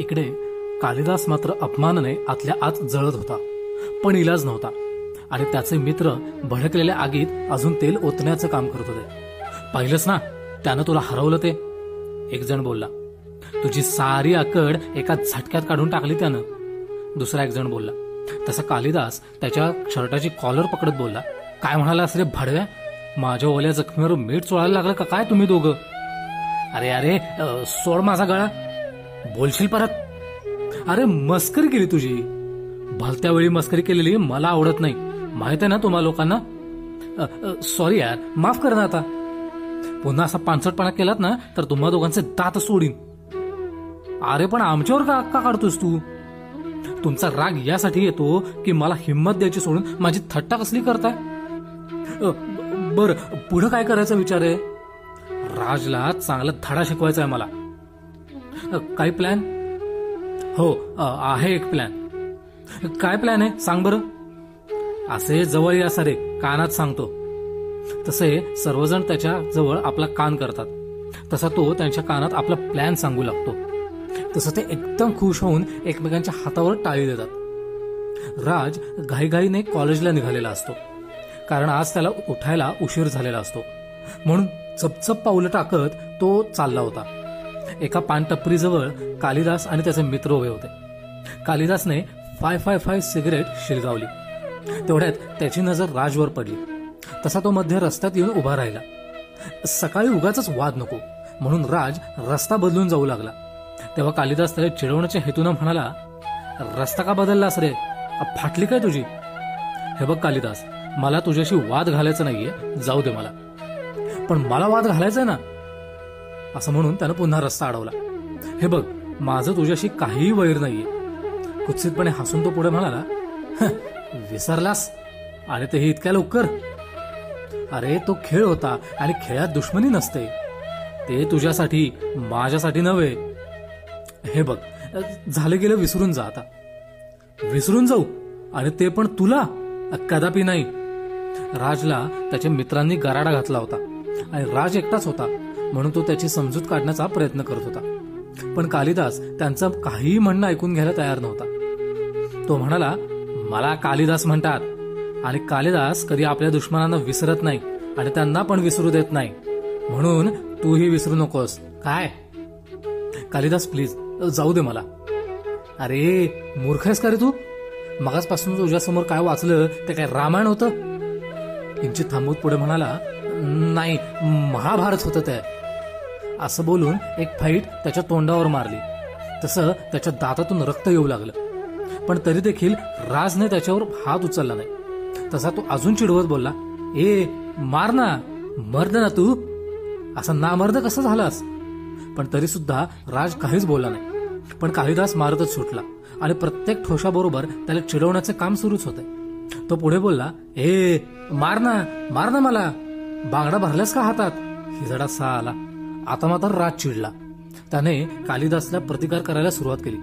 इकडे कालिदास मात्र अपमानाने आतल्या आत जळत होता, पण इलाज नव्हता आणि त्याचे मित्र भडकलेल्या आगीत अजून तेल ओतण्याचं काम करत होते. पाहिलंस ना, त्यानं तुला हरवलं ते, एक जण बोलला. तुझी सारी आकड एका झटक्यात काढून टाकली त्यानं, दुसरा एक जण बोलला. तसा कालिदास त्याच्या शर्टाची कॉलर पकडत बोलला, काय म्हणालास रे भाडव्या, माझ्या ओल्या जखमीवर मीठ चोळायला लागलं का काय तुम्ही दोघं? अरे अरे सोड माझा गळा, बोलशील परत? अरे मस्करी केली तुझी, भलत्या वेळी मस्करी केलेली मला आवडत नाही, माहित आहे ना तुम्हा लोकांना. सॉरी यार, माफ कर ना. आता पुन्हा असा पानसटपणा केलात ना तर तुम्हा दोघांचे दात सोडीन. अरे पण आमच्यावर का अक्का काढतोस तू? तुमचा राग यासाठी येतो की मला हिंमत द्यायची सोडून माझी थट्टा कसली करताय? बर, पुढे काय करायचा विचार आहे? राजला चांगला धडा शिकवायचा आहे मला. काय प्लॅन? हो आहे एक प्लॅन. काय प्लॅन आहे सांग बरं. असे जवळ या सारे, कानात सांगतो. तसे सर्वजण त्याच्या जवळ आपला कान करतात, तसा तो त्यांच्या कानात आपला प्लॅन सांगू लागतो. तसं ते एकदम खुश होऊन एकमेकांच्या हातावर टाळी देतात. राज घाईघाईने कॉलेजला निघालेला असतो, कारण आज त्याला उठायला उशीर झालेला असतो. म्हणून चपचप पावलं टाकत तो चालला होता. एका पानटपरीजवळ कालिदास आणि त्याचे मित्र उभे होते. कालिदासने 555 सिगरेट शिलगावली. तेवढ्यात त्याची नजर राजवर पडली. तसा तो मध्य रस्त्यात येऊन उभा राहिला. सकाळी उगाच वाद नको म्हणून राज रस्ता बदलून जाऊ लागला. तेव्हा कालिदास त्याला चिडवण्याच्या हेतूनं म्हणाला, रस्ता का बदललास रे, फाटली काय तुझी? हे बघ कालिदास, मला तुझ्याशी वाद घालायचा नाहीये, जाऊ दे मला. पण मला वाद घालायचाय ना, असं म्हणून त्यानं पुन्हा रस्ता अडवला. हे बघ, माझं तुझ्याशी काहीही वैर नाहीये. कुत्सितपणे हसून तो पुढे म्हणाला, विसरलास? आणि तेही इतक्या लवकर? अरे तो खेळ होता आणि खेळात दुश्मनी नसते. ते तुझ्यासाठी, माझ्यासाठी नव्हे. हे बघ, झालं गेलं विसरून जा आता. विसरून जाऊ? आणि ते पण तुला? कदापि नाही. राजला त्याच्या मित्रांनी गराडा घातला होता आणि राज एकटाच होता म्हणून तो त्याची समजूत काढण्याचा प्रयत्न करत होता. पण कालिदास त्यांचं काहीही म्हणणं ऐकून घ्यायला तयार नव्हता. तो म्हणाला, मला कालिदास म्हणतात आणि कालिदास कधी आपल्या दुश्मनांना विसरत नाही आणि त्यांना पण विसरू देत नाही, म्हणून तूही विसरू नकोस. काय? कालिदास प्लीज जाऊ दे मला. अरे मूर्ख आहेस का रे तू? मगाचपासून तुझ्यासमोर काय वाचलं ते काय रामायण होतं? किंचित थांबून पुढे म्हणाला, नाही, महाभारत होतं ते. असं बोलून एक फाईट त्याच्या तोंडावर मारली. तसं त्याच्या दातातून रक्त येऊ लागलं. पण तरी देखील राजने त्याच्यावर हात उचलला नाही. तसा तो अजून चिडवत बोलला, ए मार ना, मर्द ना तू, असा नामर्द कसं झालास? पण तरी सुद्धा राज काहीच बोलला नाही. पण कालिदास मारतच सुटला आणि प्रत्येक ठोशाबरोबर त्याला चिडवण्याचे काम सुरूच होते. तो पुढे बोलला, ए मार ना मला, बांगडा भरल्यास का हातात? हिजडा आला. आता मात्र राज चिडला. त्याने कालिदासला प्रतिकार करायला सुरुवात केली.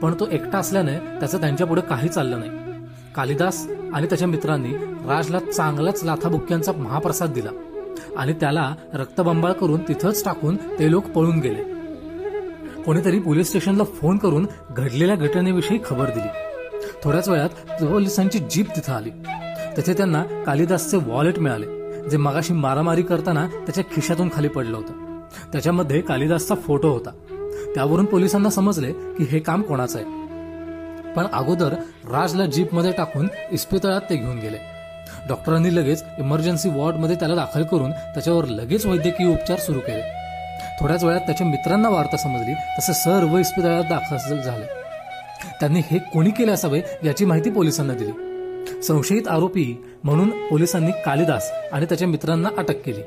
पण तो एकटा असल्याने त्याचं त्यांच्यापुढे काही चाललं नाही. कालिदास आणि त्याच्या मित्रांनी राजला चांगलाच लाथाबुक्क्यांचा महाप्रसाद दिला आणि त्याला रक्तबंबाळ करून तिथंच टाकून ते लोक पळून गेले. कोणीतरी पोलीस स्टेशनला फोन करून घडलेल्या घटनेविषयी खबर दिली. थोड्याच वेळात पोलिसांची जीप तिथं आली. तिथे त्यांना कालिदासचे वॉलेट मिळाले, जे मगाशी मारामारी करताना त्याच्या खिशातून खाली पडलं होतं. त्याच्यामध्ये कालिदासचा फोटो होता. त्यावरून पोलिसांना समजले की हे काम कोणाचं आहे. पण अगोदर राजला जीपमध्ये टाकून इस्पितळात ते घेऊन गेले. डॉक्टरांनी लगेच इमर्जन्सी वॉर्डमध्ये त्याला दाखल करून त्याच्यावर लगेच वैद्यकीय उपचार सुरू केले. थोड्याच वेळात त्याच्या मित्रांना वार्ता समजली. तसे सर्व इस्पितळात दाखल झाले. त्यांनी हे कोणी केले असावे याची माहिती पोलिसांना दिली. संशयित आरोपी म्हणून पोलिसांनी कालिदास आणि त्याच्या मित्रांना अटक केली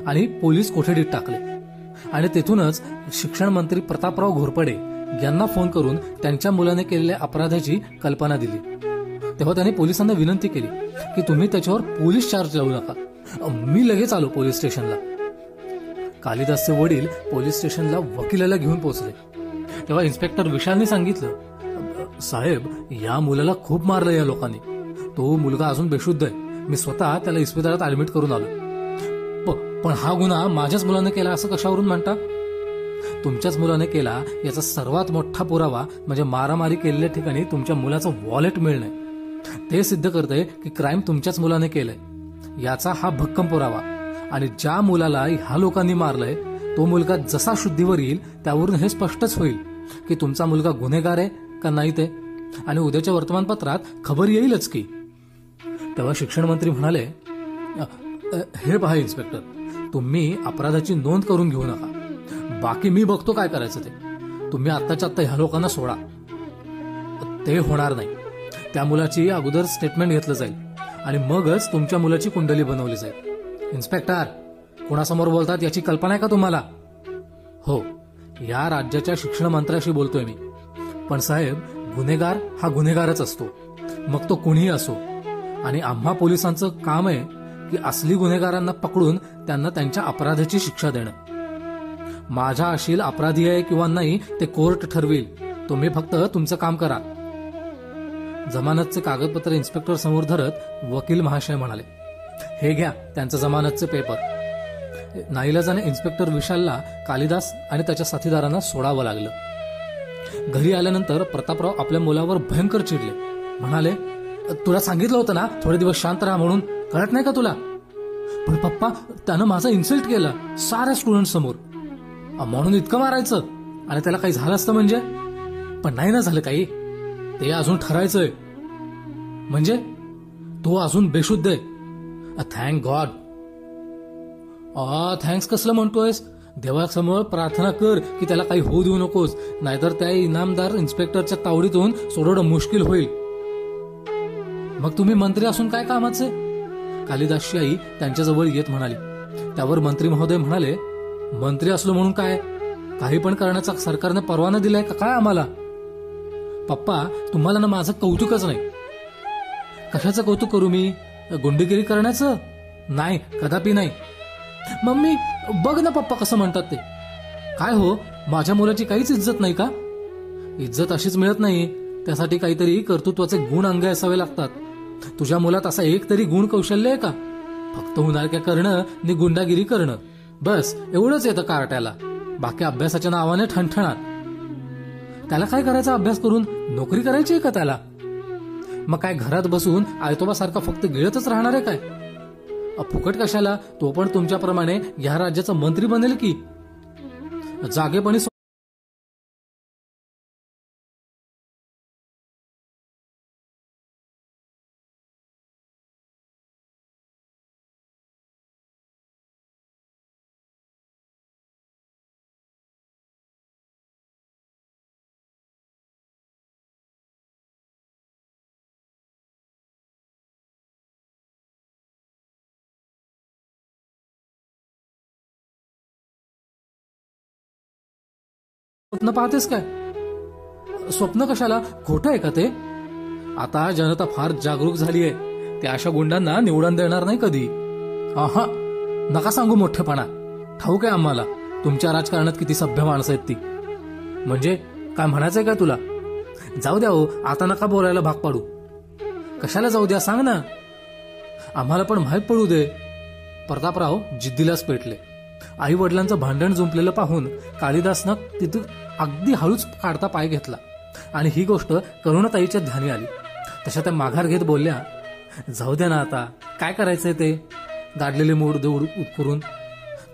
आणि पोलीस कोठडीत टाकले. आणि तेथूनच शिक्षण मंत्री प्रतापराव घोरपडे यांना फोन करून त्यांच्या मुलाने केलेल्या अपराधाची कल्पना दिली. तेव्हा त्यांनी पोलिसांना विनंती केली की तुम्ही त्याच्यावर पोलीस चार्ज लावू नका, मी लगेच आलो पोलीस स्टेशनला. कालिदासचे वडील पोलीस स्टेशनला वकिलाला घेऊन पोहोचले. तेव्हा इन्स्पेक्टर विशालने सांगितलं, साहेब, या मुलाला खूप मारलं या लोकांनी. तो मुलगा अजून बेशुद्ध आहे. मी स्वतः त्याला इस्पितळात ऍडमिट करून आलो. पण हा गुन्हा माझ्याच मुलाने केला असं कशावरून म्हणता? तुमच्याच मुलाने केला याचा सर्वात मोठा पुरावा म्हणजे मारामारी केलेल्या ठिकाणी तुमच्या मुलाचं वॉलेट मिळणे. ते सिद्ध करते की क्राईम तुमच्याच मुलाने केलंय याचा हा भक्कम पुरावा. आणि ज्या मुलाला ह्या लोकांनी मारलंय तो मुलगा जसा शुद्धीवर येईल त्यावरून हे स्पष्टच होईल की तुमचा मुलगा गुन्हेगार आहे का नाही ते. आणि उद्याच्या वर्तमानपत्रात खबर येईलच की. तेव्हा शिक्षण मंत्री म्हणाले, हे पहा इन्स्पेक्टर, तुम्ही अपराधाची नोंद करून घेऊ नका, बाकी मी बघतो काय करायचं ते. तुम्ही आत्ताच्या आत्ता ह्या लोकांना सोडा. ते होणार नाही. त्या मुलाची अगोदर स्टेटमेंट घेतलं जाईल आणि मगच तुमच्या मुलाची कुंडली बनवली जाईल. इन्स्पेक्टर, कोणासमोर बोलतात याची कल्पना आहे का तुम्हाला? हो, या राज्याच्या शिक्षण मंत्र्याशी बोलतोय मी. पण साहेब, गुन्हेगार हा गुन्हेगारच असतो, मग तो कुणीही असो. आणि आम्हा पोलिसांचं काम आहे की असली गुन्हेगारांना पकडून त्यांना त्यांच्या अपराधाची शिक्षा देणं. माझा अशील अपराधी आहे किंवा नाही ते कोर्ट ठरवेल. तुम्ही फक्त तुमचं काम करा. जमानतचे कागदपत्र इन्स्पेक्टर समोर धरत वकील महाशय म्हणाले, हे घ्या त्यांचं जमानतचे पेपर. नाईलाजाने इन्स्पेक्टर विशालला कालिदास आणि त्याच्या साथीदारांना सोडावं लागलं. घरी आल्यानंतर प्रतापराव आपल्या मुलावर भयंकर चिडले. म्हणाले, तुला सांगितलं होतं ना थोडे दिवस शांत राहा म्हणून, कळत नाही का तुला? पण पप्पा, त्यानं माझा इन्सल्ट केला साऱ्या स्टुडंट समोर, म्हणून इतकं मारायचं आणि त्याला काही झालं असतं म्हणजे? पण नाही ना झालं काही, ते अजून ठरायचंय. म्हणजे तो अजून बेशुद्ध आहे. Thank God. थँक्स कसलं म्हणतोयस? देवासमोर प्रार्थना कर की त्याला काही होऊ देऊ नकोस, नाहीतर त्या इनामदार इन्स्पेक्टरच्या तावडीतून सोडवणं मुश्किल होईल. मग तुम्ही मंत्री असून काय कामाचे? कालिदासची आई त्यांच्याजवळ येत म्हणाली. त्यावर मंत्री महोदय म्हणाले, मंत्री असलो म्हणून काय, काही पण करण्याचा सरकारने परवाना दिलाय का काय आम्हाला? पप्पा, तुम्हाला ना माझं कौतुकच नाही. कशाचं कौतुक करू मी? गुंडगिरी करण्याचं? नाही, कदापि नाही. मम्मी, बघ ना पप्पा कसं म्हणतात ते. काय हो, माझ्या मुलाची काहीच इज्जत नाही का? इज्जत अशीच मिळत नाही, त्यासाठी काहीतरी कर्तृत्वाचे गुण अंगी असावे लागतात. तुझ्या मुलात असा एक तरी गुण कौशल्य आहे का? फक्त उन्हाळक्या करणं आणि गुंडागिरी करणं, बस एवढंच येतं कार्ट्याला. बाकी अभ्यासाच्या नावाने ठणठणात. त्याला काय करायचा अभ्यास करून? नोकरी करायची आहे का त्याला? मग काय घरात बसून आयतोबासारखा फक्त गिळतच राहणार आहे काय? फुकट कशाला? तो पण तुमच्याप्रमाणे या राज्याचा मंत्री बनेल की. जागेपणी स्वप्न पाहतेस काय? स्वप्न कशाला? खोटं आहे का ते? आता जनता फार जागरूक झाली आहे. त्या अशा गुंडांना निवडून देणार नाही कधी. आहा, नका सांगू मोठेपणा. ठाऊक आहे आम्हाला तुमच्या राजकारणात किती सभ्य माणसं आहेत ती. म्हणजे काय म्हणायचंय का तुला? जाऊ द्या हो, आता नका बोलायला भाग पाडू. कशाला जाऊ द्या सांग ना, आम्हाला पण माहीत पडू दे. प्रतापराव जिद्दीलाच पेटले. आई वडिलांचं भांडण जुंपलेलं पाहून कालिदासनं तिथून अगदी हळूच काढता पाय घेतला आणि ही गोष्ट करुणाताईच्या ध्यानी आली. तशा त्या माघार घेत बोलल्या, जाऊ द्या ना आता, काय करायचंय ते. गाडलेले मूड दूर करून.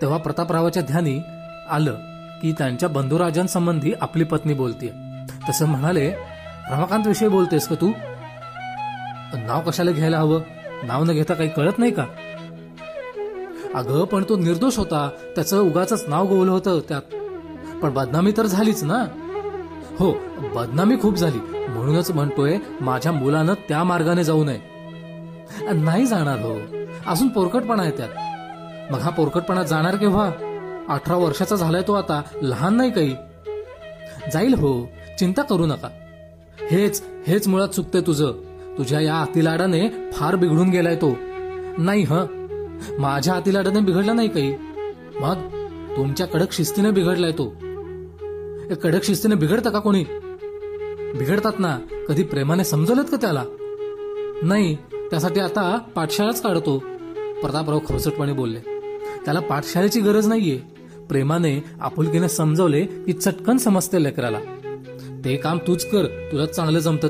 तेव्हा प्रतापरावाच्या ध्यानी आलं की त्यांच्या बंधुराजांसंबंधी आपली पत्नी बोलतीये. तसं म्हणाले, रमाकांत विषयी बोलतेस का तू? नाव कशाला घ्यायला हवं? नाव न घेता काही कळत नाही का? अगं पण तो निर्दोष होता, त्याचं उगाच नाव गोवलं होतं त्यात. पण बदनामी तर झालीच ना. हो, बदनामी खूप झाली, म्हणूनच म्हणतोय माझ्या मुलानं त्या मार्गाने जाऊ नये. नाही जाणार हो, अजून पोरकटपणा आहे त्यात. मग हा पोरकटपणा जाणार केव्हा? 18 वर्षाचा झालाय तो आता, लहान नाही काही. जाईल हो, चिंता करू नका. हेच मुळात चुकतंय तुझं. तुझ्या या अतिलाडाने फार बिघडून गेलाय तो. नाही माझ्या अतिलाडाने बिघडला नाही काही. मग तुमच्या कडक शिस्तीने बिघडलाय तो. कडक शिस्तीने बिघडतं का कोणी? बिघडतात ना. कधी प्रेमाने समजवलेत का त्याला? नाही, त्यासाठी आता पाठशाळाच काढतो. प्रतापराव खवचटपणे बोलले. त्याला पाठशाळेची गरज नाहीये, प्रेमाने आपुलकीने समजवले की चटकन समजते लेकराला. ते काम तूच कर, तुला चांगलं जमतं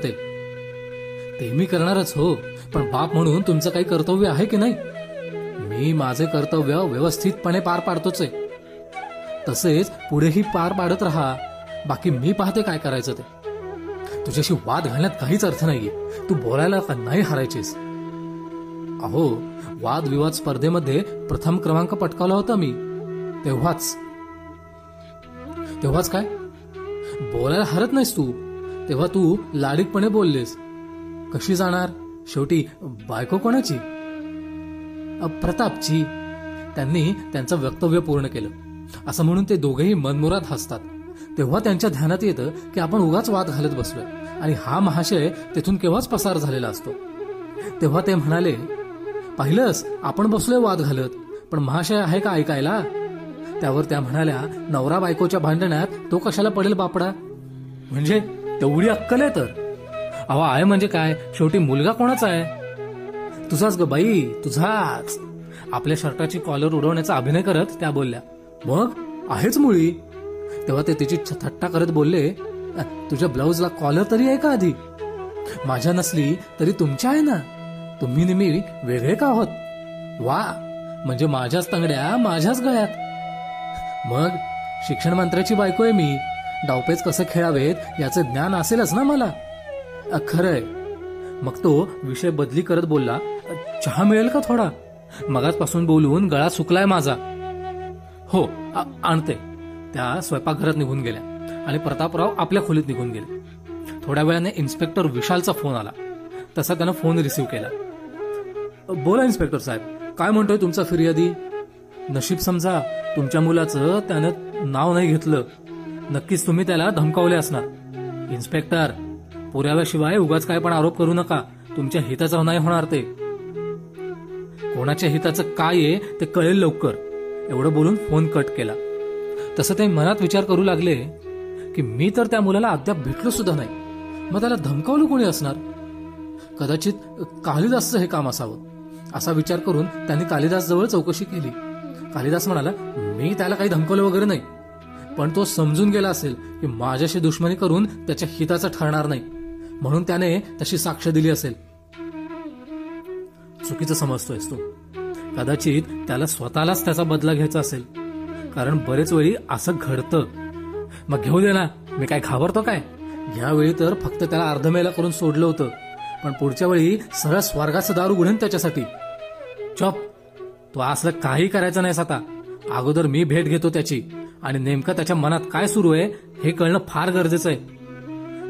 ते मी करणारच हो, पण बाप म्हणून तुमचं काही कर्तव्य आहे की नाही? मी माझे कर्तव्य व्यवस्थितपणे पार पाडतोच आहे. तसेच पुढेही पार पाडत राहा. बाकी मी पाहते काय करायचं ते. तुझ्याशी वाद घालण्यात काहीच अर्थ नाहीये. तू बोलायला का नाही हारायचीस? अहो, वादविवाद स्पर्धेमध्ये प्रथम क्रमांक पटकावला होता मी. तेव्हाच काय? बोलायला हरत नाहीस तू, तेव्हा तू लाडीकपणे बोललेस. कशी जाणार? शेवटी बायको कोणाची? प्रतापची. त्यांनी त्यांचं वक्तव्य पूर्ण केलं असं म्हणून ते दोघेही मनमुराद हसतात. तेव्हा त्यांच्या ध्यानात येतं की आपण उगाच वाद घालत बसलोय आणि हा महाशय तेथून केव्हाच पसार झालेला असतो. तेव्हा ते म्हणाले, पाहिलंस आपण बसलोय वाद घालत, पण महाशय आहे का ऐकायला? त्यावर त्या म्हणाल्या, नवरा बायकोच्या भांडणात तो कशाला पडेल बापडा? म्हणजे तेवढी अक्कल आहे तर? अहो आहे म्हणजे काय, शेवटी मुलगा कोणाचा आहे? तुझाच ग बाई, तुझाच. आपल्या शर्टाची कॉलर उडवण्याचा अभिनय करत त्या बोलल्या, मग आहेच मुळी. तेव्हा ते तिची थट्टा करत बोलले, तुझ्या ब्लाऊजला कॉलर तरी आहे का आधी? माझ्या नसली तरी तुमच्या आहे ना. तुम्ही नेहमी वेगळे का आहोत? वा, म्हणजे माझ्याच तंगड्या माझ्याच गळ्यात. मग शिक्षण मंत्र्याची बायको आहे मी. डावपेच कसं खेळावेत याचं ज्ञान असेलच ना मला. खरंय. मग तो विषय बदली करत बोलला, चहा मिळेल का थोडा? मगाचपासून बोलून गळा सुकलाय माझा. हो आणते. त्या स्वयंपाकघरात निघून गेल्या आणि प्रतापराव आपल्या खोलीत निघून गेले. थोड्या वेळाने इन्स्पेक्टर विशालचा फोन आला. तसा त्यानं फोन रिसीव्ह केला. बोला इन्स्पेक्टर साहेब, काय म्हणतोय तुमचा फिर्यादी? नशीब समजा तुमच्या मुलाचं त्यानं नाव नाही घेतलं. नक्कीच तुम्ही त्याला धमकावले असणार. इन्स्पेक्टर, पुराव्याशिवाय उगाच काय पण आरोप करू नका. तुमच्या हिताचं नाही होणार ते. कोणाच्या हिताचं काय आहे ते कळेल लवकर. एवढं बोलून फोन कट केला. तसं ते मनात विचार करू लागले की मी तर त्या मुलाला अद्याप भेटलो सुद्धा नाही, मग त्याला धमकावलं कोणी असणार? कदाचित कालिदासचं हे काम असावं. असा विचार करून त्यांनी कालिदास जवळ चौकशी केली. कालिदास म्हणाला, मी त्याला काही धमकावलं वगैरे नाही, पण तो समजून गेला असेल की माझ्याशी दुश्मनी करून त्याच्या हिताचं ठरणार नाही, म्हणून त्याने तशी साक्ष दिली असेल. चुकीचं समजतोयस तू. कदाचित त्याला स्वतःलाच त्याचा बदला घ्यायचा असेल, कारण बरेच वेळी असं घडतं. मग घेऊ दे ना, मी काय घाबरतो काय? यावेळी तर फक्त त्याला अर्धमेला करून सोडलं होतं, पण पुढच्या वेळी सरळ स्वर्गाचं दार उघडेन त्याच्यासाठी. चॉप, तो असलं काही करायचं नाहीस आता. अगोदर मी भेट घेतो त्याची आणि नेमकं त्याच्या मनात काय सुरू आहे हे कळणं फार गरजेचं आहे.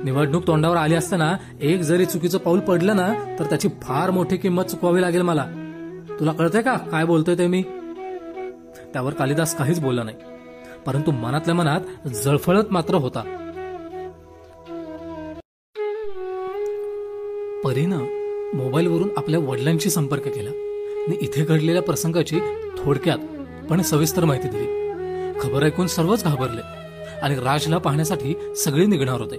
निवडणूक तोंडावर आली असताना एक जरी चुकीचं पाऊल पडलं ना तर त्याची फार मोठी किंमत चुकवावी लागेल मला. तुला कळतंय का काय बोलतोय ते मी? त्यावर कालिदास काहीच बोलला नाही, परंतु मनातल्या मनात जळफळत मात्र होता. परीनं मोबाईलवरून आपल्या वडिलांशी संपर्क केला आणि इथे घडलेल्या प्रसंगाची थोडक्यात पण सविस्तर माहिती दिली. खबर ऐकून सर्वच घाबरले आणि राजला पाहण्यासाठी सगळे निघणार होते.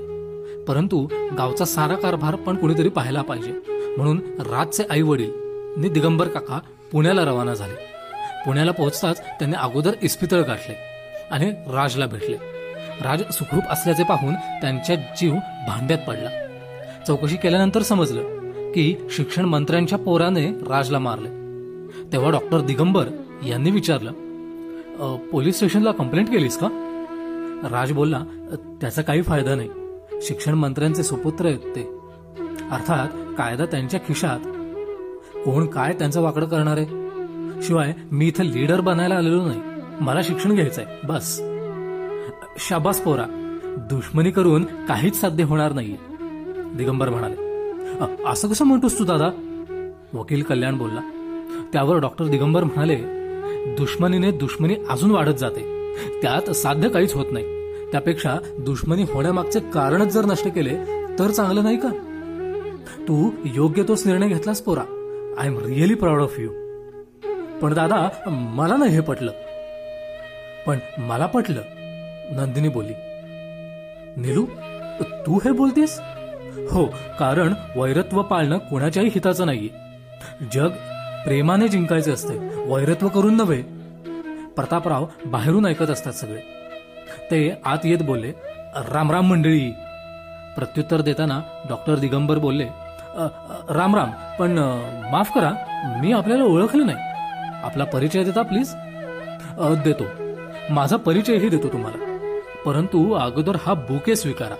परंतु गावचा सारा कारभार पण कुणीतरी पाहायला पाहिजे, म्हणून राजचे आई वडील दिगंबर काका पुण्याला रवाना झाले. पुण्याला पोहोचताच त्यांनी अगोदर इस्पितळ गाठले आणि राजला भेटले. राज सुखरूप असल्याचे पाहून त्यांच्या जीव भांड्यात पडला. चौकशी केल्यानंतर समजलं की शिक्षण मंत्र्यांच्या पोराने राजला मारले. तेव्हा डॉक्टर दिगंबर यांनी विचारलं, पोलीस स्टेशनला कंप्लेंट केलीस का? राज बोलला, त्याचा काही फायदा नाही. शिक्षण मंत्र्यांचे सुपुत्र आहेत ते. अर्थात कायदा त्यांच्या खिशात. कोण काय त्यांचं वाकडं करणार आहे? शिवाय मी इथं लीडर बनायला आलेलो नाही, मला शिक्षण घ्यायचंय बस. शाबास पोरा, दुश्मनी करून काहीच साध्य होणार नाहीये, दिगंबर म्हणाले. असं कसं म्हणतोस तू दादा? वकील कल्याण बोलला. त्यावर डॉक्टर दिगंबर म्हणाले, दुश्मनीने दुश्मनी अजून वाढत जाते, त्यात साध्य काहीच होत नाही. त्यापेक्षा दुश्मनी होण्यामागचे कारणच जर नष्ट केले तर चांगलं नाही का? तू योग्य तोच निर्णय घेतलास पोरा. I am really proud of you. पण दादा, मला नाही हे पटलं. पण मला पटलं, नंदिनी बोलली. नीलू, तू हे बोलतेस? हो, कारण वैरत्व पाळणं कोणाच्याही हिताचं नाहीये. जग प्रेमाने जिंकायचे असते, वैरत्व करून नव्हे. प्रतापराव बाहेरून ऐकत असतात सगळे. ते आत येत बोलले, रामराम मंडळी. प्रत्युत्तर देताना डॉक्टर दिगंबर बोलले, रामराम, पण माफ करा, मी आपल्याला ओळखलं नाही. आपला परिचय देता प्लीज. देतो, माझा परिचयही देतो तुम्हाला, परंतु अगोदर हा बुके स्वीकारा.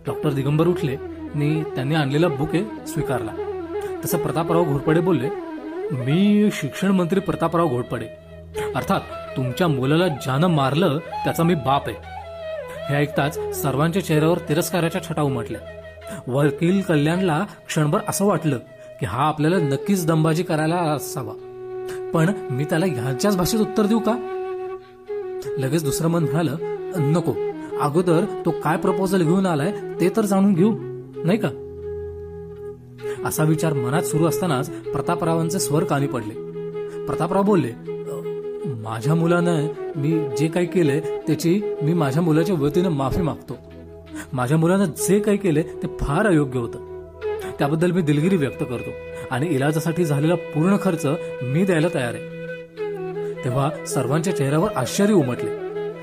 डॉक्टर दिगंबर उठले आणि त्यांनी आणलेला बुके स्वीकारला. तसं प्रतापराव घोरपडे बोलले, मी शिक्षण मंत्री प्रतापराव घोरपडे, अर्थात तुमच्या मुलाला ज्यानं मारलं त्याचा मी बाप आहे. हे ऐकताच सर्वांच्या चेहऱ्यावर तिरस्काराच्या छटा उमटल्या. वकील कल्याणला क्षणभर असं वाटलं की हा आपल्याला नक्कीच दंबाजी करायला असावा, पण मी त्याला ह्याच्याच भाषेत उत्तर देऊ का? लगेच दुसरं मन म्हणालं, नको, अगोदर तो काय प्रपोजल घेऊन आलाय ते तर जाणून घेऊ, नाही का? असा विचार मनात सुरू असतानाच प्रतापरावांचे स्वर कानी पडले. प्रतापराव बोलले, माझ्या मुलानं मी जे काही केलंय त्याची मी माझ्या मुलाच्या वतीनं माफी मागतो. माझ्या मुलानं जे काही केले ते फार अयोग्य होतं. त्याबद्दल मी दिलगिरी व्यक्त करतो आणि इलाजासाठी झालेला पूर्ण खर्च मी द्यायला तयार आहे. तेव्हा सर्वांच्या चेहऱ्यावर आश्चर्य उमटले,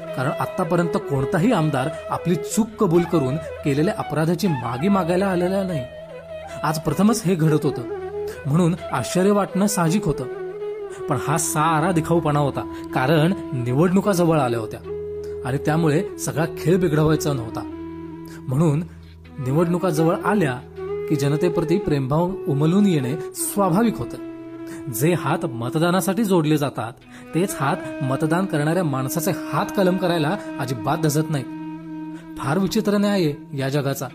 कारण आतापर्यंत कोणताही आमदार आपली चूक कबूल करून केलेल्या अपराधाची मागे मागायला आलेला नाही. आज प्रथमच हे घडत होतं, म्हणून आश्चर्य वाटणं साहजिक होतं. पण हा सारा दिखाऊपणा होता, कारण निवडणुका जवळ आल्या होत्या आणि त्यामुळे सगळा खेळ बिघडवायचा नव्हता. म्हणून निवडणुका जवळ आल्या की जनतेप्रती प्रेमभाव उमलून येणे स्वाभाविक होतं. जे हात मतदानासाठी जोडले जातात तेच हात मतदान करणाऱ्या माणसाचे हात कलम करायला अजिबात धजत नाही. फार विचित्र न्याय आहे या जगाचा.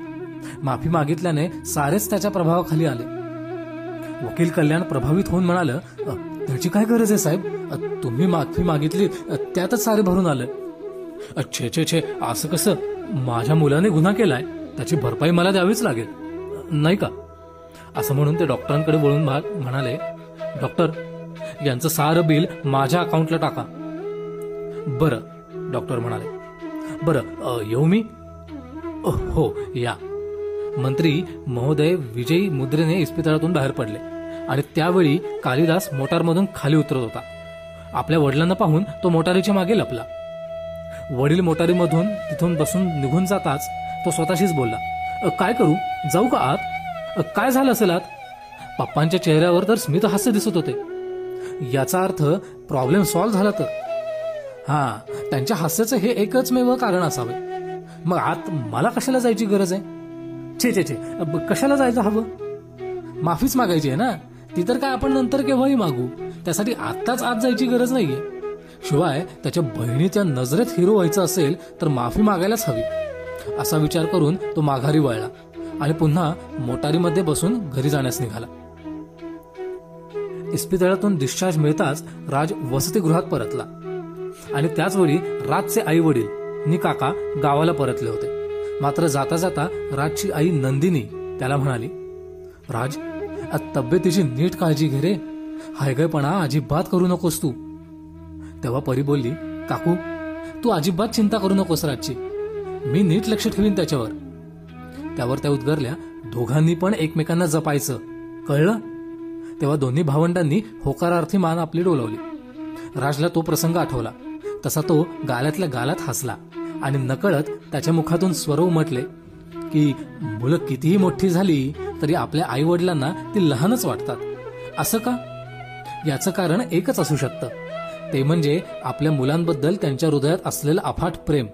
माफी मागितल्याने सारेच त्याच्या प्रभावाखाली आले. वकील कल्याण प्रभावित होऊन म्हणालं, त्याची काय गरज आहे साहेब, तुम्ही माफी मागितली त्यातच सारे भरून आलं. छे छे छे, असं कसं? माझ्या मुलाने गुन्हा केलाय, त्याची भरपाई मला द्यावीच लागेल, नाही का? असं म्हणून ते डॉक्टरांकडे वळून म्हणाले, डॉक्टर, यांचं सारं बिल माझ्या अकाउंटला टाका. बरं, डॉक्टर म्हणाले. बरं, येऊ मी? हो, या. मंत्री महोदय विजयी मुद्रेने इस्पितळातून बाहेर पडले आणि त्यावेळी कालिदास मोटारमधून खाली उतरत होता. आपल्या वडिलांना पाहून तो मोटारीच्या मागे लपला. वडील मोटारीमधून तिथून बसून निघून जाताच तो स्वतःशीच बोलला, काय करू, जाऊ का आत? काय झालं असेल आत? पप्पांच्या चेहऱ्यावर तर स्मित हास्य दिसत होते. याचा अर्थ प्रॉब्लेम सॉल्व्ह झाला तर? हा, त्यांच्या हास्याचं हे एकच मेव कारण असावे. मग आत मला कशाला जायची गरज आहे? छे छे छे, कशाला जायचं हवं? माफीच मागायची आहे ना, ती तर काय आपण नंतर केव्हाही मागू. त्यासाठी आत्ताच आत जायची गरज नाहीये. शिवाय त्याच्या बहिणीच्या नजरेत हिरो व्हायचं असेल तर माफी मागायलाच हवी. असा विचार करून तो माघारी वळला आणि पुन्हा मोटारीमध्ये बसून घरी जाण्यास निघाला. इस्पितळातून डिस्चार्ज मिळताच राज वसतिगृहात परतला आणि त्याचवेळी राजचे आई वडील नि काका गावाला परतले होते. मात्र जाता जाता राजची आई नंदिनी त्याला म्हणाली, राज, तब्येतीची नीट काळजी घे रे, हायगयपणा अजिबात करू नकोस तू. तेव्हा परी बोलली, काकू, तू अजिबात चिंता करू नकोस राजची, मी नीट लक्ष ठेवीन त्याच्यावर. त्यावर त्या उद्गारल्या, दोघांनी पण एकमेकांना जपायचं, कळलं? तेव्हा दोन्ही भावंडांनी होकारार्थी मान आपली डोलावली. राजला तो प्रसंग आठवला. तसा तो गालातल्या गालात हसला आणि नकळत त्याच्या मुखातून स्वर उमटले की मुलं कितीही मोठी झाली तरी आपल्या आई वडिलांना ती लहानच वाटतात. असं का? याचं कारण एकच असू शकतं, ते म्हणजे आपल्या मुलांबद्दल त्यांच्या हृदयात असलेलं अफाट प्रेम.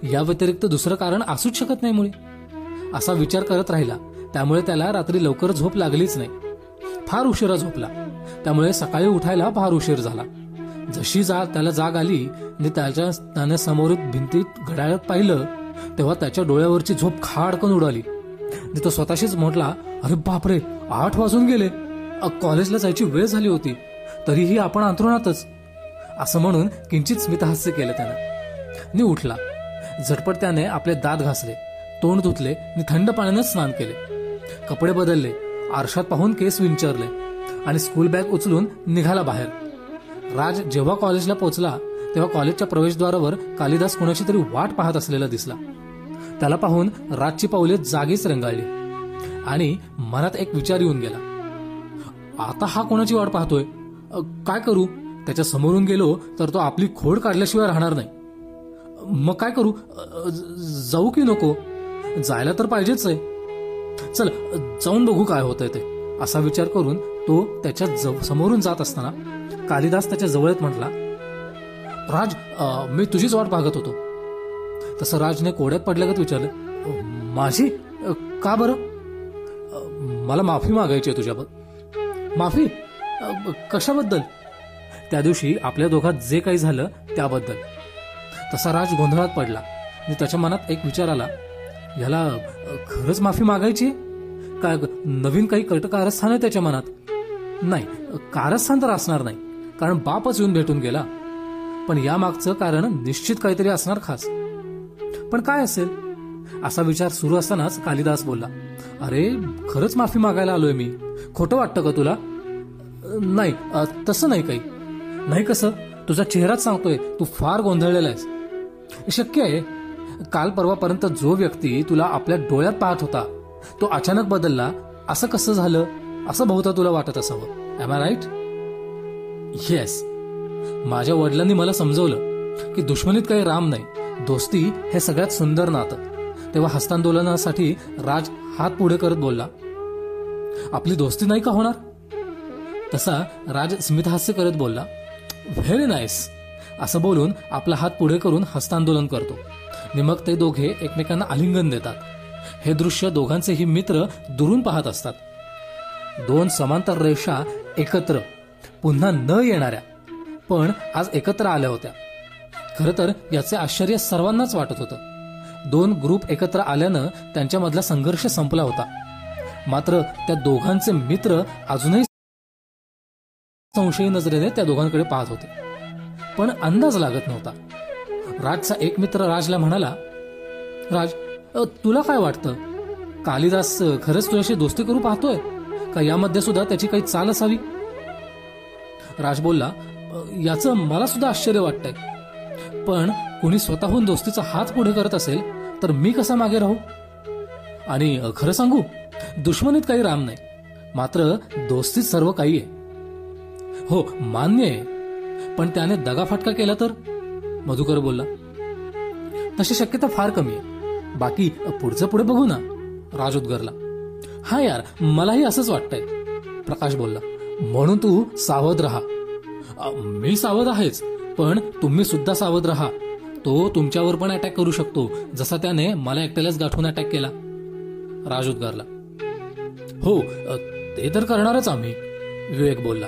या व्यतिरिक्त दुसरं कारण असूच शकत नाही. मुळे असा विचार करत राहिला. त्यामुळे त्याला रात्री लवकर झोप लागलीच नाही. फार उशिरा झोपला. त्यामुळे सकाळी उठायला फार उशीर झाला. जशी त्याला जाग आली आणि त्याने समोरील भिंतीत घड्याळात पाहिलं तेव्हा त्याच्या डोळ्यावरची झोप खाडकन उडाली. तो स्वतःशीच म्हटला, अरे बापरे, 8 वाजून गेले, कॉलेजला जायची वेळ झाली होती, तरीही आपण अंथरुणातच. असं म्हणून किंचित स्मितहास्य केलं त्यानं आणि उठला. झटपट त्याने आपले दात घासले, तोंड धुतले आणि थंड पाण्यानं स्नान केले. कपडे बदलले, आरशात पाहून केस विंचरले आणि स्कूल बॅग उचलून निघाला बाहेर. राज जेव्हा कॉलेजला पोहोचला तेव्हा कॉलेजच्या प्रवेशद्वारावर कालिदास कुणाची तरी वाट पाहत असलेला दिसला. त्याला पाहून राजची पावले जागीच रंगाळली आणि मनात एक विचार येऊन गेला, आता हा कोणाची वाट पाहतोय? काय करू? त्याच्या समोरून गेलो तर तो आपली खोड काढल्याशिवाय राहणार नाही. मग काय करू? जाऊ की नको? जायला तर पाहिजेच आहे. चल जाऊन बघू काय होतंय ते, असा विचार करून तो त्याच्या समोरून जात असताना कालिदास त्याच्या जवळ येत म्हटला, राज, मी तुझीच वाट पाहत होतो. तसं राजने कोड्यात पडल्यागत विचारलं, माझी? का बरं? मला माफी मागायची आहे तुझ्याबद्दल. माफी? कशाबद्दल? त्या दिवशी आपल्या दोघात जे काही झालं त्याबद्दल. तसा राज गोंधळात पडला आणि त्याच्या मनात एक विचार आला, याला खरंच माफी मागायची काय? नवीन काही कारस्थान आहे त्याच्या मनात? नाही, कारस्थान तर असणार नाही, कारण बापच येऊन भेटून गेला. पण यामागचं कारण निश्चित काहीतरी असणार खास. पण काय असेल? असा विचार सुरू असतानाच कालिदास बोलला, अरे खरंच माफी मागायला आलोय मी. खोटं वाटतं का तुला? नाही, तसं नाही काही. नाही कसं? तुझा चेहराच सांगतोय तू फार गोंधळलेला आहेस. शक्य आहे काल परवापर्यंत जो व्यक्ती तुला आपल्या डोळ्यात पाहत होता तो अचानक बदलला. असं कसं झालं असं बहुधा तुला वाटत असावं. Am I right? येस. माझ्या वडिलांनी मला समजवलं की दुश्मनीत काही राम नाही, दोस्ती हे सगळ्यात सुंदर नातं. तेव्हा हस्तांदोलनासाठी राज हात पुढे करत बोलला, आपली दोस्ती नाही का होणार? तसा राज स्मितहास्य करत बोलला, व्हेरी नाईस. असं बोलून आपला हात पुढे करून हस्तांदोलन करतो आणि मग ते दोघे एकमेकांना आलिंगन देतात. हे दृश्य दोघांचेही मित्र दुरून पाहत असतात. दोन समांतर रेषा एकत्र, पुन्हा न येणाऱ्या, पण आज एकत्र आल्या होत्या. खरं तर याचे आश्चर्य सर्वांनाच वाटत होतं. दोन ग्रुप एकत्र आल्यानं त्यांच्यामधला संघर्ष संपला होता. मात्र त्या दोघांचे मित्र अजूनही संशयी नजरेने त्या दोघांकडे पाहत होते, पण अंदाज लागत नव्हता. राजचा एक मित्र राजला म्हणाला, राज, तुला काय वाटतं? कालिदास खरंच तुझ्याशी दोस्ती करू पाहतोय का यामध्ये सुद्धा त्याची काही चाल असावी? राज बोलला, याचं मला सुद्धा आश्चर्य वाटतंय, पण कुणी स्वतःहून दोस्तीचा हात पुढे करत असेल तर मी कसा मागे राहू? आणि खरं सांगू, दुश्मनीत काही राम नाही, मात्र दोस्तीत सर्व काही आहे. हो मान्य आहे, पण त्याने दगाफटका केला तर? मधुकर बोलला, तशी शक्यता फार कमी आहे. बाकी पुढचं पुढे बघू ना. राज उद्गारला, हा यार मलाही असंच वाटतंय. प्रकाश बोलला, म्हणून तू सावध राहा. मी सावध आहेच, पण तुम्ही सुद्धा सावध राहा. तो तुमच्यावर पण अटॅक करू शकतो, जसा त्याने मला एकट्यालाच गाठून अटॅक केला. राज उद्गारला, हो ते तर करणारच आम्ही. विवेक बोलला,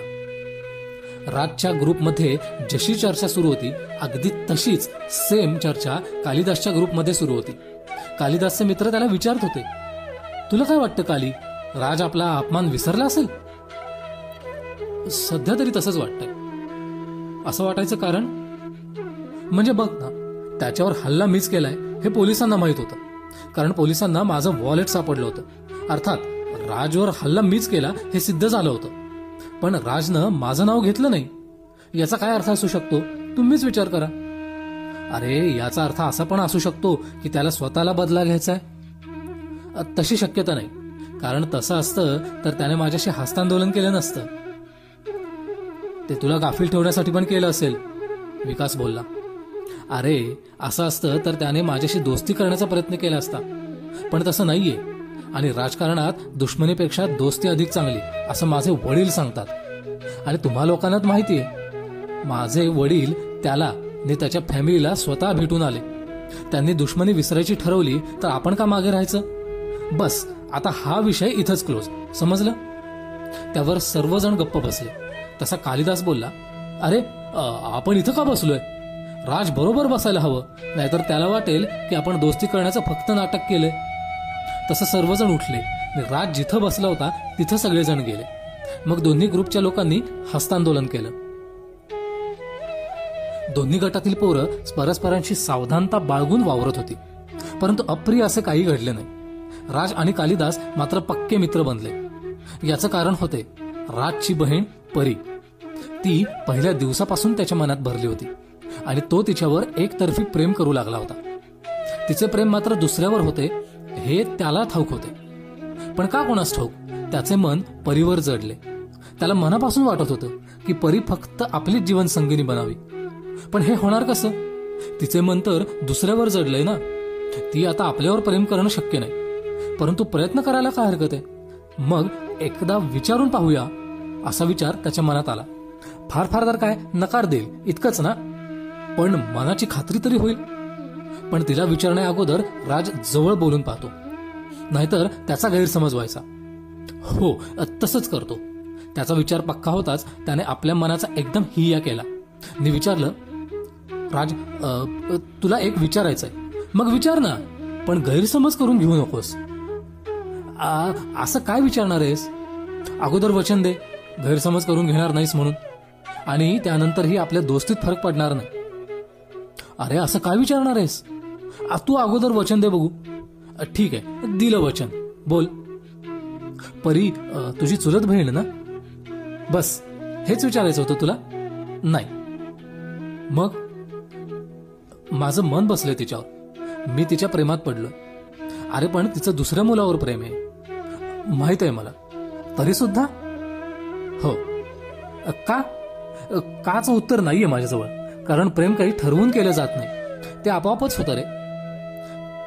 राजच्या ग्रुपमध्ये जशी चर्चा सुरू होती अगदी तशीच सेम चर्चा कालिदासच्या ग्रुपमध्ये सुरू होती. कालिदासचे मित्र त्याला विचारत होते, तुला काय वाटतं काली, राज आपला अपमान विसरला असेल? सध्या तरी तसंच वाटतंय. असं वाटायचं कारण? म्हणजे बघ ना, त्याच्यावर हल्ला मीच केलाय हे पोलिसांना माहित होतं, कारण पोलिसांना माझं वॉलेट सापडलं होतं. अर्थात राजवर हल्ला मीच केला हे सिद्ध झालं होतं, पण राजनं माझं नाव घेतलं नाही. याचा काय अर्थ असू शकतो तुम्हीच विचार करा. अरे याचा अर्थ असा पण असू शकतो की त्याला स्वतःला बदला घ्यायचा आहे. तशी शक्यता नाही, कारण तसं असतं तर त्याने माझ्याशी हस्तांदोलन केलं नसतं. ते तुला गाफील ठेवण्यासाठी पण केलं असेल. विकास बोलला, अरे असं असतं तर त्याने माझ्याशी दोस्ती करण्याचा प्रयत्न केला असता, पण तसं नाहीये. आणि राजकारणात दुश्मनीपेक्षा दोस्ती अधिक चांगली असं माझे वडील सांगतात. आणि तुम्हा लोकांनाच माहितीये, माझे वडील त्याला आणि त्याच्या फॅमिलीला स्वतः भेटून आले. त्यांनी दुश्मनी विसरायची ठरवली तर आपण का मागे राहायचं? बस आता हा विषय इथंच क्लोज, समजलं? त्यावर सर्वजण गप्प बसले. तसा कालिदास बोलला, अरे आपण इथं का बसलोय? राज बरोबर बसायला हवं, नाहीतर त्याला वाटेल की आपण दोस्ती करण्याचं फक्त नाटक केलंय. तसं सर्वजण उठले. राज जिथं बसला होता तिथं सगळेजण गेले. मग दोन्ही ग्रुपच्या लोकांनी हस्तांदोलन केलं. दोन्ही गटातील पोरं परस्परांशी सावधानता बाळगून वावरत होती, परंतु अप्रिय असं काही घडले नाही. राज आणि कालिदास मात्र पक्के मित्र बनले. याचं कारण होते राजची बहीण परी. ती पहिल्या दिवसापासून त्याच्या मनात भरली होती आणि तो तिच्यावर एकतर्फी प्रेम करू लागला होता. तिचे प्रेम मात्र दुसऱ्यावर होते हे त्याला ठाऊक होते, पण का कोणास ठाऊक त्याचे मन परीवर जडले. त्याला मनापासून वाटत होतं की परी फक्त आपलीच जीवनसंगिनी बनावी. पण हे होणार कसं? तिचे मन तर दुसऱ्यावर जडलंय ना. ती आता आपल्यावर प्रेम करणं शक्य नाही, परंतु प्रयत्न करायला काय हरकत आहे? मग एकदा विचारून पाहूया, असा विचार त्याच्या मनात आला. फार फार तर काय नकार देईल इतकंच ना, पण मनाची खात्री तरी होईल. पण तिला विचारण्या अगोदर राज जवळ बोलून पाहतो, नाहीतर त्याचा गैरसमज व्हायचा. हो, तसंच करतो. त्याचा विचार पक्का होताच त्याने आपल्या मनाचा एकदम हिया केला. मी विचारलं, राज, तुला एक विचारायचंय. मग विचार ना, पण गैरसमज करून घेऊ नकोस. असं काय विचारणार आहेस? अगोदर वचन दे गैरसमज करून घेणार नाहीस म्हणून, आणि त्यानंतरही आपल्या दोस्तीत फरक पडणार नाही. अरे असं काय विचारणार आहेस? तू अगोदर वचन दे बघू. ठीक आहे, दिलं वचन. बोल. परी तुझी चुलत बहीण ना? बस हेच विचारायचं होतं तुला? नाही. मग? माझं मन बसलंय तिच्यावर. मी तिच्या प्रेमात पडलो. अरे पण तिचं दुसऱ्या मुलावर प्रेम आहे, माहित आहे मला. तरी सुद्धा? हो. का? काचं उत्तर नाहीये माझ्याजवळ, कारण प्रेम काही ठरवून केलं जात नाही, ते आपोआपच होतं रे.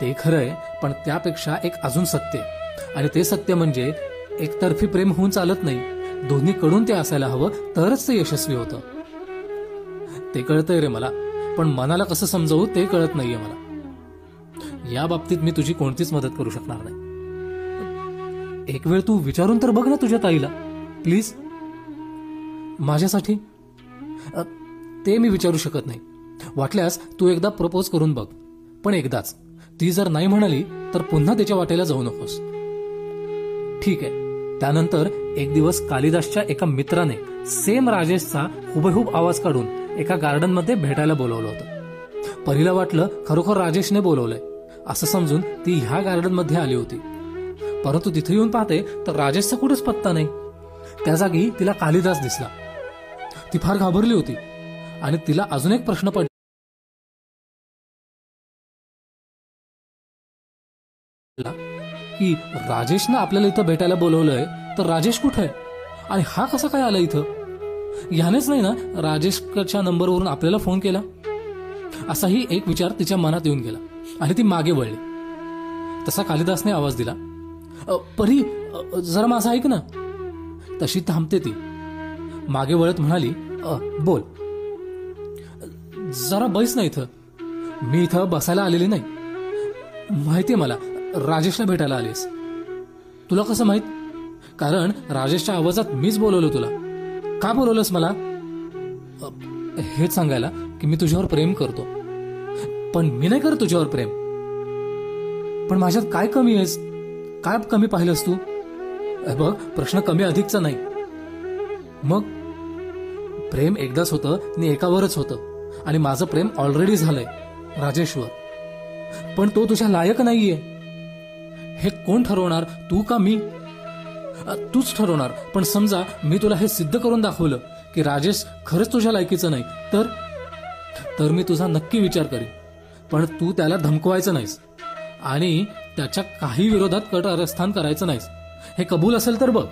ते खरंय, पण त्यापेक्षा एक अजून सत्य आहे, आणि ते सत्य म्हणजे एकतर्फी प्रेम होऊन चालत नाही. दोन्हीकडून ते असायला हवं, तरच ते यशस्वी होतं. ते कळतंय रे मला, पण मनाला कसं समजावू ते कळत नाहीये मला. या बाबतीत मी तुझी कोणतीच मदत करू शकणार नाही. एक वेळ तू विचारून तर बघ ना तुझ्या ताईला, प्लीज. माझ्यासाठी? ते मी विचारू शकत नाही. वाटल्यास तू एकदा प्रपोज करून बघ, पण एकदाच. ती जर नाही म्हणाली तर पुन्हा त्याच्या वाटेला जाऊ नकोस. ठीक आहे. त्यानंतर एक दिवस कालिदासच्या एका मित्राने सेम राजेशचा हुबेहूब आवाज काढून एका गार्डनमध्ये भेटायला बोलवलं होतं. परीला वाटलं खरोखर राजेशने बोलवलंय असं समजून ती ह्या गार्डनमध्ये आली होती. परंतु तिथे येऊन पाहते तर राजेशचा कुठेच पत्ता नाही. त्या जागी तिला कालिदास दिसला. ती फार घाबरली होती, आणि तिला अजून एक प्रश्न पडला की राजेशनं आपल्याला इथं भेटायला बोलवलंय, तर राजेश कुठे आहे, आणि हा कसा काय आला इथं? ह्यानेच नाही ना राजेशच्या नंबरवरून आपल्याला फोन केला? असाही एक विचार तिच्या मनात येऊन गेला, आणि ती मागे वळली. तसा कालिदासने आवाज दिला, परी जरा माझं ऐक ना. तशी थांबते ती. मागे वळत म्हणाली, बोल. जरा बैस ना इथं. मी इथं बसायला आलेली नाही. माहितीये मला राजेशला भेटायला आलीस. तुला कसं माहित? कारण राजेशच्या आवाजात मीच बोलवलं तुला. का बोलवलंस मला? हेच सांगायला की मी तुझ्यावर प्रेम करतो. पण मी नाही करत तुझ्यावर प्रेम. पण माझ्यात काय कमी आहेस? काय कमी पाहिलंस तू? बघ, प्रश्न कमी अधिकचा नाही. मग प्रेम एकदाच होतं आणि एकावरच होतं, आणि माझं प्रेम ऑलरेडी झालंय राजेशवर. पण तो तुझ्या लायक नाहीये. हे कोण ठरवणार, तू का मी? तूच ठरवणार. पण समजा मी तुला हे सिद्ध करून दाखवलं की राजेश खरंच तुझ्या लायकीचं नाही, तर मी तुझा नक्की विचार करीन. पण तू त्याला धमकवायचं नाहीस, आणि त्याच्या काही विरोधात कटकारस्थान करायचं नाहीस. हे कबूल असेल तर बघ.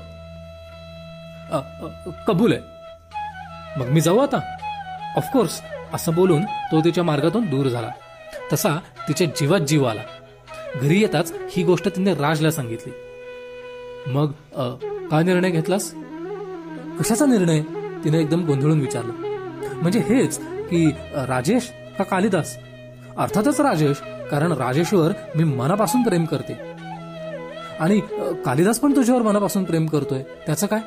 कबूल आहे. मग मी जाऊ आता? ऑफकोर्स. असं बोलून तो तिच्या मार्गातून दूर झाला. तसा तिच्या जीवात जीव आला. घरी येताच ही गोष्ट तिने राजला सांगितली. मग काय निर्णय घेतलास? कशाचा निर्णय? तिने एकदम गोंधळून विचारलं. म्हणजे हेच की राजेश का कालिदास? अर्थातच राजेश, कारण राजेशवर मी मनापासून प्रेम करते, आणि कालिदास पण तुझ्यावर मनापासून प्रेम करतोय. त्याचं काय?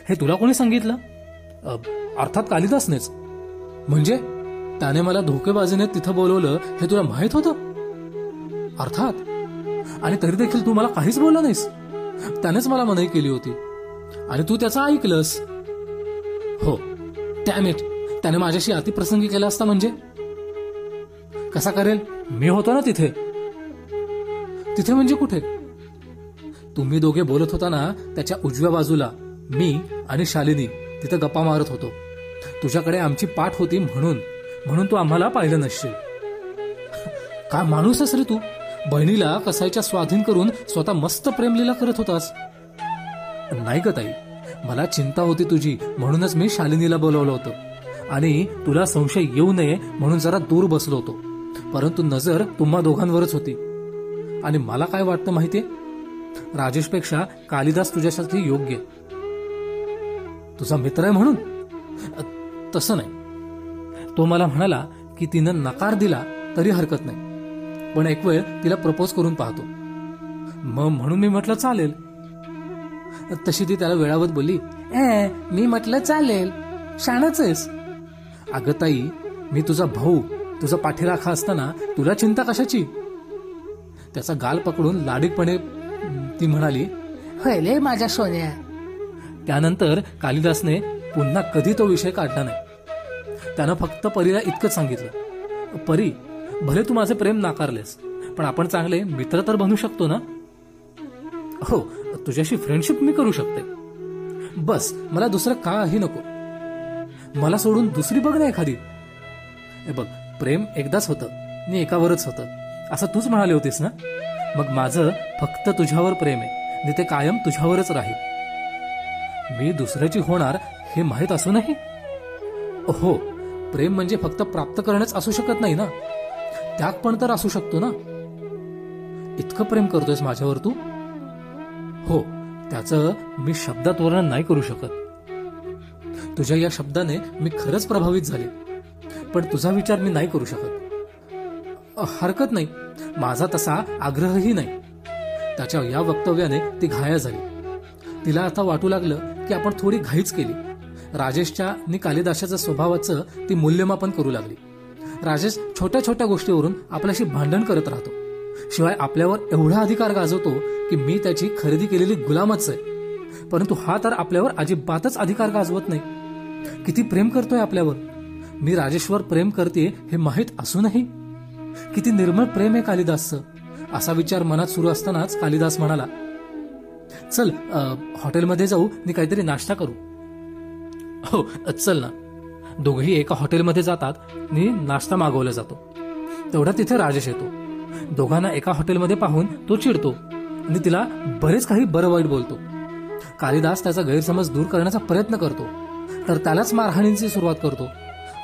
हे तुला कोणी सांगितलं? अर्थात कालिदासनेच. म्हणजे त्याने मला धोकेबाजीने तिथं बोलवलं हे तुला माहित होतं? अर्थात. आणि तरी देखील तू मला काहीच बोलला नाहीस. त्यानेच मला मनाई केली होती, आणि तू त्याचं ऐकलंस. हो, डॅम-इट, त्याने माझ्याशी अतिप्रसंगी केला असता म्हणजे? कसा करेल? मी होतो ना तिथे. तिथे म्हणजे कुठे? तुम्ही दोघे बोलत होता ना, त्याच्या उजव्या बाजूला मी आणि शालिनी तिथं गप्पा मारत होतो. तुझ्याकडे आमची पाठ होती म्हणून तू आम्हाला पाहिलं नसशील. काय माणूस आहेस रे तू? बहिणीला कसायच्या स्वाधीन करून स्वतः मस्त प्रेमलीला करत होतास. नाही ग ताई, मला चिंता होती तुझी, म्हणूनच मी शालिनीला बोलवलं होतं आणि तुला संशय येऊ नये म्हणून जरा दूर बसलो होतो. परंतु नजर तुम्हा दोघांवरच होती. आणि मला काय वाटतं माहितीये, राजेशपेक्षा कालिदास तुझ्यासाठी योग्य आहे. तुझा मित्र आहे म्हणून. तसं नाही. तो मला म्हणाला की तिनं नकार दिला तरी हरकत नाही, पण एक वेळ तिला प्रपोज करून पाहतो. मग म्हणून मी म्हटलं चालेल. तशी ती त्याला वेळावत बोलली, मी म्हटलं चालेल, शाणच आहेस. अगं ताई, मी तुझा भाऊ, तुझा पाठीराखा असताना तुला चिंता कशाची. त्याचा गाल पकडून लाडीकपणे ती म्हणाली, होय माझ्या सोन्या. त्यानंतर कालिदासने पुन्हा कधी तो विषय काढला नाही. त्यानं फक्त परीला इतकंच सांगितलं, परी, भले तू माझे प्रेम नाकारलेस, पण आपण चांगले मित्र तर बनू शकतो ना. हो, तुझ्याशी फ्रेंडशिप मी करू शकते. बस, मला दुसरं काही नको. मला सोडून दुसरी बघ ना एखादी. बघ, प्रेम एकदाच होतं आणि एकावरच होतं असं तूच म्हणाले होतीस ना. मग माझं फक्त तुझ्यावर प्रेम आहे आणि ते कायम तुझ्यावरच राहील. मी दुसऱ्याची होणार हे माहीत असूनही. हो, प्रेम म्हणजे फक्त प्राप्त करणेच असू शकत नाही ना, त्याग पण तर असू शकतो ना. इतकं प्रेम करतोयस माझ्यावर तू. हो, त्याचं मी शब्दात वर्णन नाही करू शकत. तुझ्या या शब्दाने मी खरंच प्रभावित झाले, पण तुझा विचार मी नाही करू शकत. हरकत नाही, माझा तसा आग्रहही नाही. त्याच्या या वक्तव्याने ती घाया झाली. तिला आता वाटू लागलं की आपण थोडी घाईच केली. राजेशच्या आणि कालिदासाच्या स्वभावाचं ती मूल्यमापन करू लागली. राजेश छोट्या छोट्या गोष्टीवरून आपल्याशी भांडण करत राहतो. शिवाय आपल्यावर एवढा अधिकार गाजवतो की मी त्याची खरेदी केलेली गुलामच आहे. परंतु हा तर आपल्यावर अजिबातच अधिकार गाजवत नाही. किती प्रेम करतोय आपल्यावर. मी राजेशवर प्रेम करते हे माहीत असूनही. किती निर्मळ प्रेम आहे कालिदासचं. असा विचार मनात सुरू असतानाच कालिदास म्हणाला, चल हॉटेलमध्ये जाऊ आणि काहीतरी नाश्ता करू. हो चल ना. दोघेही एका हॉटेलमध्ये जातात आणि नाश्ता मागवला जातो. तेवढा तिथे राजेश येतो. दोघांना एका हॉटेलमध्ये पाहून तो चिडतो आणि तिला बरेच काही बरं वाईट बोलतो. कालिदास त्याचा गैरसमज दूर करण्याचा प्रयत्न करतो, तर त्यालाच मारहाणीची सुरुवात करतो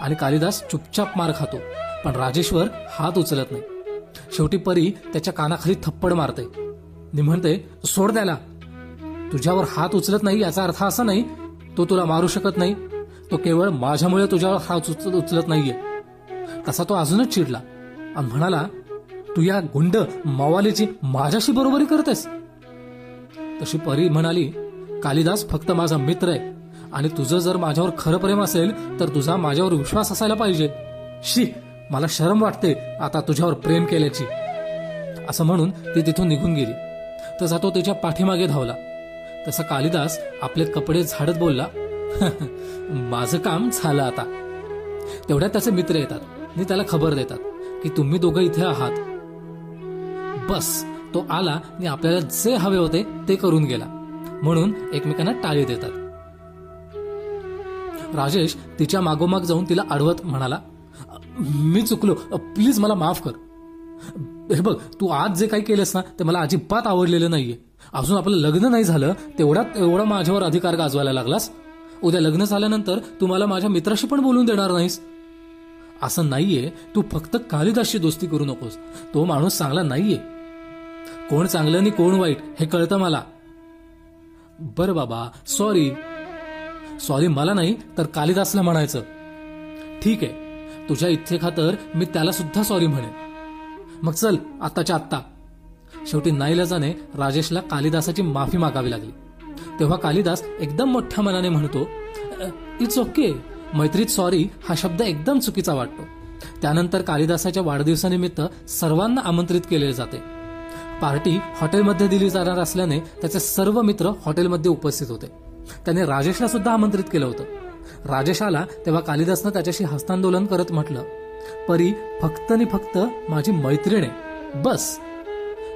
आणि कालिदास चुपचाप मार खातो, पण राजेशवर हात उचलत नाही. शेवटी परी त्याच्या कानाखाली थप्पड मारते आणि म्हणते, सोड त्याला. तुझ्यावर हात उचलत नाही याचा अर्थ असा नाही तो तुला मारू शकत नाही. तो केवळ माझ्यामुळे तुझ्यावर हात उचलत नाहीये. तसा तो अजूनच चिडला आणि म्हणाला, तू या गुंड मवालीची माझ्याशी बरोबरी करतेस. तशी परी म्हणाली, कालिदास फक्त माझा मित्र आहे आणि तुझं जर माझ्यावर खरं प्रेम असेल तर तुझा माझ्यावर विश्वास असायला पाहिजे. शी, मला शरम वाटते आता तुझ्यावर प्रेम केल्याची. असं म्हणून ती तिथून निघून गेली. तसा तो तिच्या पाठीमागे धावला. तसा कालिदास आपले कपडे झाडत बोलला, माझं काम झालं आता. तेवढ्यात त्याचे मित्र येतात आणि त्याला खबर देतात की तुम्ही दोघं इथे आहात. बस, तो आला आणि आपल्याला जे हवे होते ते करून गेला म्हणून एकमेकांना टाळी देतात. राजेश तिच्या मागोमाग जाऊन तिला अडवत म्हणाला, मी चुकलो, प्लीज मला माफ कर. हे बघ, तू आज जे काही केलंस ना ते मला अजिबात आवडलेलं नाहीये. अजून आपलं लग्न नाही झालं तेवढा माझ्यावर अधिकार गाजवायला लागलास. उद्या लग्न झाल्यानंतर तू मला माझ्या मित्राशी पण बोलून देणार नाहीस. असं नाहीये. तू फक्त कालिदासशी दोस्ती करू नकोस. तो माणूस चांगला नाहीये. कोण चांगलं आणि कोण वाईट हे कळतं मला. बरं बाबा, सॉरी मला नाही तर कालिदासला म्हणायचं. ठीक आहे, तुझ्या इच्छे खातर मी त्याला सुद्धा सॉरी म्हणेन. मग चल आत्ताच्या आत्ता. शेवटी नाईलाजाने राजेशला कालिदासाची माफी मागावी लागली. तेव्हा कालिदास एकदम मोठ्या मनाने म्हणतो, इट्स ओके. मैत्रीत सॉरी हा शब्द एकदम चुकीचा वाटतो. त्यानंतर कालिदासाच्या वाढदिवसानिमित्त सर्वांना आमंत्रित केले जाते. पार्टी हॉटेलमध्ये दिली जाणार असल्याने त्याचे सर्व मित्र हॉटेलमध्ये उपस्थित होते. त्याने राजेशला सुद्धा आमंत्रित केलं होतं. राजेश आला तेव्हा कालिदासनं त्याच्याशी हस्तांदोलन करत म्हटलं, परी फक्त आणि फक्त माझी मैत्रीण आहे, बस.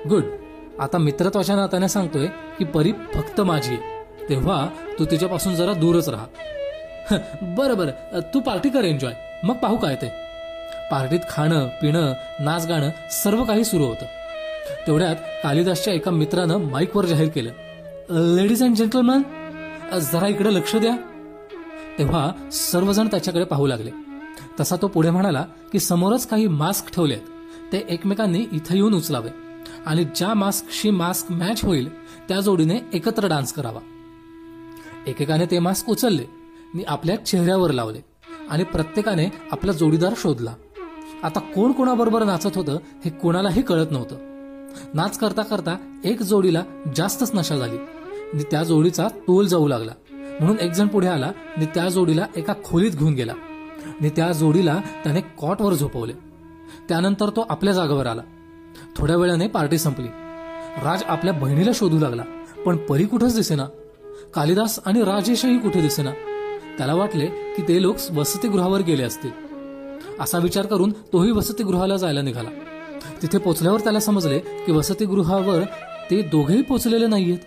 गुड. आता मित्रत्वाच्या नात्याने सांगतोय की परी फक्त माझी आहे, तेव्हा तू तिच्यापासून जरा दूरच राहा. बरं, तू पार्टी कर एन्जॉय, मग पाहू काय ते. पार्टीत खाणं पिणं नाच गाणं सर्व काही सुरू होतं. तेवढ्यात कालिदासच्या एका मित्रानं माईकवर जाहीर केलं, लेडीज अँड जेंटलमन, जरा इकडे लक्ष द्या. तेव्हा सर्वजण त्याच्याकडे पाहू लागले. तसा तो पुढे म्हणाला की समोरच काही मास्क ठेवलेत, ते एकमेकांनी इथं येऊन उचलावे आणि ज्या मास्कशी मास्क मॅच होईल त्या जोडीने एकत्र डान्स करावा. एकेकाने ते मास्क उचलले आणि आपल्या चेहऱ्यावर लावले आणि प्रत्येकाने आपला जोडीदार शोधला. आता कोण कोणाबरोबर नाचत होतं हे कोणालाही कळत नव्हतं. नाच करता करता एक जोडीला जास्तच नशा झाली आणि त्या जोडीचा तोल जाऊ लागला. म्हणून एक जण पुढे आला आणि त्या जोडीला एका खोलीत घेऊन गेला आणि त्या जोडीला त्याने कॉटवर झोपवले. त्यानंतर तो आपल्या जागेवर आला. थोड्या वेळाने पार्टी संपली. राज आपल्या बहिणीला शोधू लागला, पण परी कुठंच दिसेना. कालिदास आणि राजेशही कुठे दिसेना. त्याला वाटले की ते लोक वसतिगृहावर गेले असतील. असा विचार करून तोही वसतिगृहाला जायला निघाला. तिथे पोचल्यावर त्याला समजले की वसतिगृहावर ते दोघेही पोचलेले नाहीयेत.